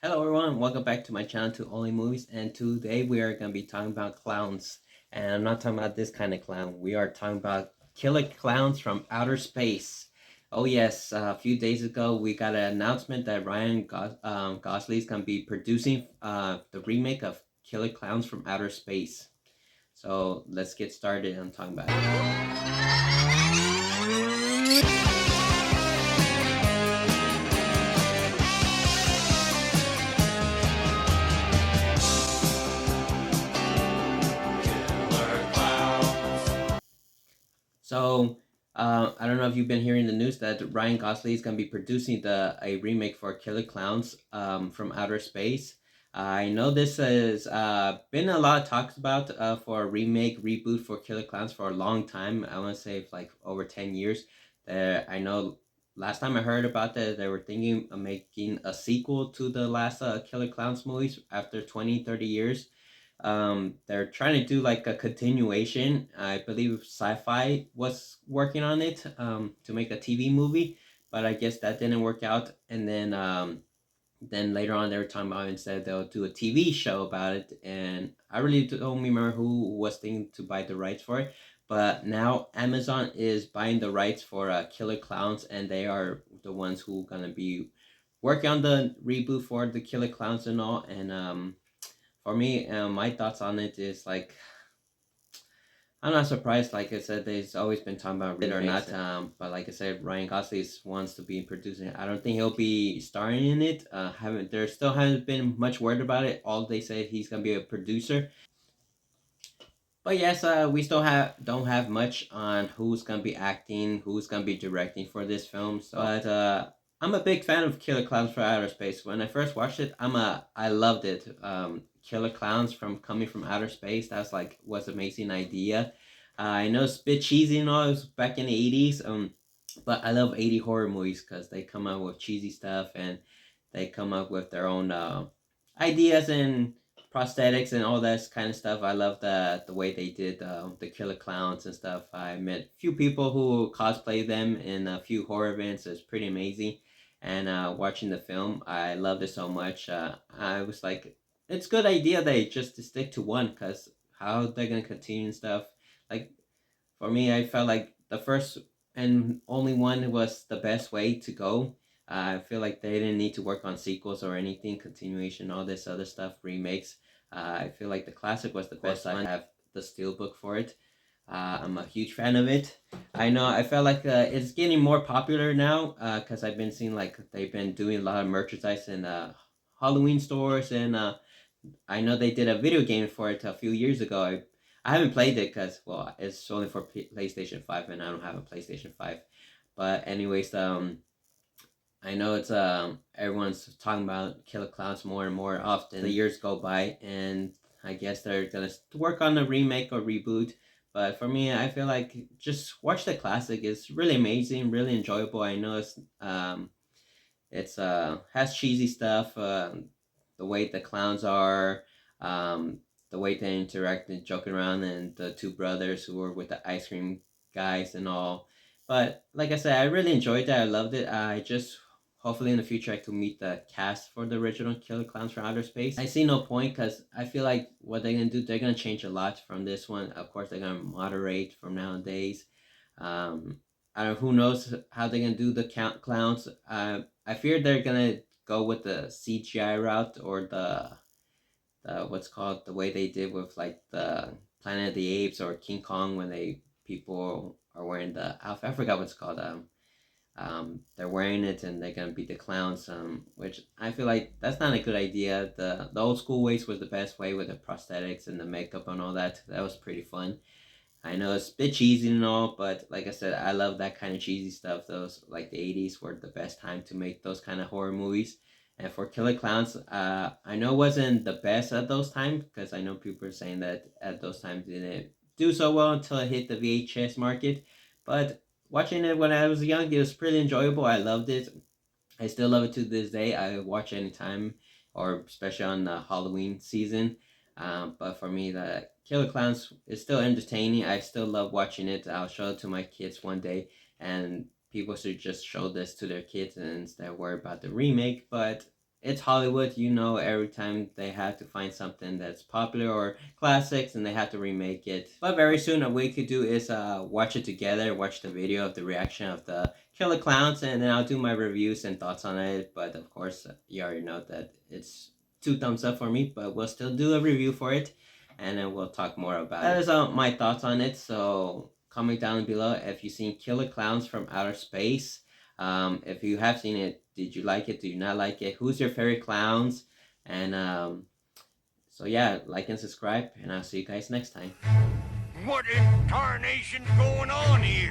Hello everyone, welcome back to my channel to Only Movies, and today we are going to be talking about clowns. And I'm not talking about this kind of clown. We are talking about killer clowns from outer space. Oh yes, a few days ago we got an announcement that Gosling is going to be producing the remake of Killer Clowns from Outer Space. So let's get started on talking about it. So I don't know if you've been hearing the news that Ryan Gosling is going to be producing a remake for Killer Clowns from Outer Space. I know this has been a lot of talks about for a remake reboot for Killer Clowns for a long time. I want to say like over 10 years. I know last time I heard about that they were thinking of making a sequel to the last Killer Clowns movies after 20-30 years. They're trying to do like a continuation. I believe Sci-Fi was working on it to make a TV movie, but I guess that didn't work out. And then later on they were talking about instead they'll do a TV show about it. And I really don't remember who was thinking to buy the rights for it. But now Amazon is buying the rights for Killer Clowns, and they are the ones who gonna be working on the reboot for the Killer Clowns and all. And for me, my thoughts on it is like I'm not surprised. Like I said, there's always been talking about it or not. But like I said, Ryan Gosling wants to be producing it. I don't think he'll be starring in it. Haven't there still hasn't been much word about it. All they say he's gonna be a producer. But yes, we still don't have much on who's gonna be acting, who's gonna be directing for this film. So, but I'm a big fan of Killer Clowns from Outer Space. When I first watched it, I loved it. Killer Clowns from coming from outer space. That's like was an amazing idea. I know it's a bit cheesy and all. It was back in the 80s. But I love 80 horror movies because they come out with cheesy stuff and they come up with their own ideas and prosthetics and all that kind of stuff. I love the way they did the Killer Clowns and stuff. I met a few people who cosplay them in a few horror events. It's pretty amazing. And watching the film, I loved it so much. I was like, it's a good idea they just to stick to one because how they're gonna continue and stuff. Like for me, I felt like the first and only one was the best way to go. I feel like they didn't need to work on sequels or anything, continuation, all this other stuff, remakes. I feel like the classic was the best. I have the steelbook for it. I'm a huge fan of it. I know I felt like it's getting more popular now because I've been seeing like they've been doing a lot of merchandise in Halloween stores, and I know they did a video game for it a few years ago. I haven't played it because well, it's only for PlayStation 5, and I don't have a PlayStation 5. But anyways, I know it's everyone's talking about Killer Clowns more and more often. The years go by, and I guess they're gonna work on a remake or reboot. But for me, I feel like just watch the classic. It's really amazing, really enjoyable. I know it's has cheesy stuff. The way the clowns are, the way they interact and joke around, and the two brothers who were with the ice cream guys and all. But like I said, I really enjoyed that. I loved it. I just hopefully in the future I could meet the cast for the original Killer Clowns from Outer Space. I see no point because I feel like what they're gonna do, they're gonna change a lot from this one. Of course, they're gonna moderate from nowadays. Um, I don't know who knows how they're gonna do the clowns. I fear they're gonna go with the CGI route or the what's called the way they did with like the Planet of the Apes or King Kong when they people are wearing the outfit. I forgot what's called. They're wearing it and they're gonna be the clowns. Which I feel like that's not a good idea. The old school ways was the best way with the prosthetics and the makeup and all that. That was pretty fun. I know it's a bit cheesy and all, but like I said, I love that kind of cheesy stuff. Those like the 80s were the best time to make those kind of horror movies. And for Killer Clowns, I know it wasn't the best at those times because I know people are saying that at those times it didn't do so well until it hit the VHS market. But watching it when I was young, it was pretty enjoyable. I loved it. I still love it to this day. I watch anytime, or especially on the Halloween season. But for me, the Killer Clowns is still entertaining. I still love watching it. I'll show it to my kids one day, and people should just show this to their kids and instead worry about the remake. But it's Hollywood, you know, every time they have to find something that's popular or classics and they have to remake it. But very soon, what we could do is watch it together, watch the video of the reaction of the Killer Clowns, and then I'll do my reviews and thoughts on it. But of course, you already know that it's two thumbs up for me, but we'll still do a review for it and then we'll talk more about it. That is my thoughts on it. So comment down below if you've seen Killer Clowns from Outer Space. If you have seen it, did you like it? Do you not like it? Who's your favorite clowns? And so yeah, like and subscribe, and I'll see you guys next time. What in tarnation's going on here?